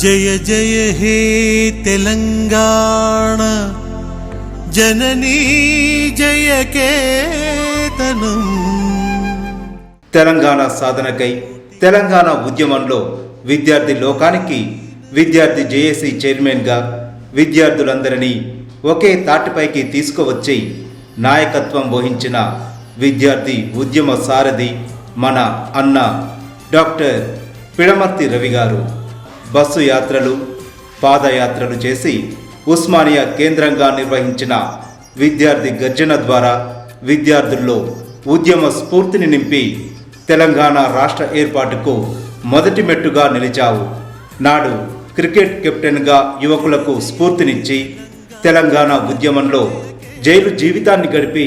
జయ జయ హే తెలంగాణ జననీ జయ కేతనం. తెలంగాణ సాధనకై తెలంగాణ ఉద్యమంలో విద్యార్థి లోకానికి విద్యార్థి జేఏసీ చైర్మన్గా విద్యార్థులందరినీ ఒకే తాటిపైకి తీసుకువచ్చి నాయకత్వం వహించిన విద్యార్థి ఉద్యమ సారథి మన అన్న డాక్టర్ పిడమర్తి రవి గారు బస్సు యాత్రలు పాదయాత్రలు చేసి ఉస్మానియా కేంద్రంగా నిర్వహించిన విద్యార్థి గర్జన ద్వారా విద్యార్థుల్లో ఉద్యమ స్ఫూర్తిని నింపి తెలంగాణ రాష్ట్ర ఏర్పాటుకు మొదటి మెట్టుగా నిలిచావు. నాడు క్రికెట్ కెప్టెన్గా యువకులకు స్ఫూర్తినిచ్చి తెలంగాణ ఉద్యమంలో జైలు జీవితాన్ని గడిపి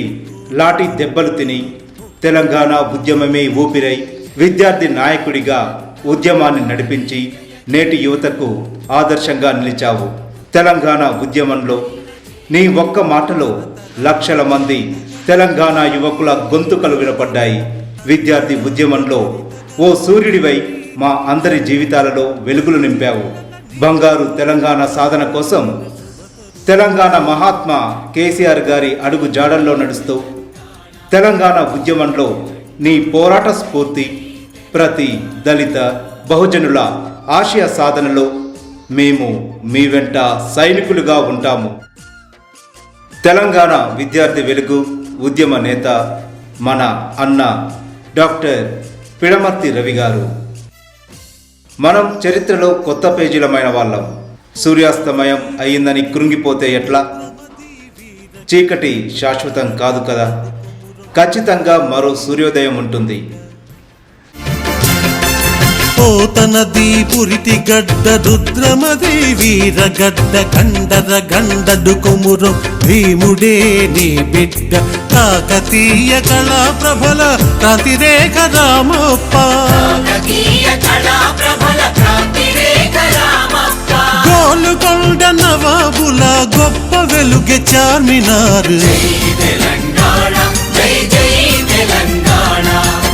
లాఠీ దెబ్బలు తిని తెలంగాణ ఉద్యమమే ఊపిరై విద్యార్థి నాయకుడిగా ఉద్యమాన్ని నడిపించి నేటి యువతకు ఆదర్శంగా నిలిచావు. తెలంగాణ ఉద్యమంలో నీ ఒక్క మాటలో లక్షల మంది తెలంగాణ యువకుల గొంతుకలు వినపడ్డాయి. విద్యార్థి ఉద్యమంలో ఓ సూర్యుడివై మా అందరి జీవితాలలో వెలుగులు నింపావు. బంగారు తెలంగాణ సాధన కోసం తెలంగాణ మహాత్మా కేసీఆర్ గారి అడుగు జాడల్లో నడుస్తూ తెలంగాణ ఉద్యమంలో నీ పోరాట స్ఫూర్తి ప్రతి దళిత బహుజనుల ఆశయ సాధనలో మేము మీ వెంట సైనికులుగా ఉంటాము. తెలంగాణ విద్యార్థి వెలుగు ఉద్యమ నేత మన అన్న డాక్టర్ పిడమర్తి రవి గారు. మనం చరిత్రలో కొత్త పేజీలమైన వాళ్ళం. సూర్యాస్తమయం అయ్యిందని కృంగిపోతే ఎట్లా? చీకటి శాశ్వతం కాదు కదా, ఖచ్చితంగా మరో సూర్యోదయం ఉంటుంది. పోతనది పురిటి గడ్డ రుద్రమది వీరగడ్డ కండర గండడు కొమురు భీముడే నీ బిడ్డ కాకతీయ కళా ప్రభల క్రాంతిరేఖ రామప్ప గోలుకొండ నవాబుల గొప్ప వెలుగె చార్మినార్.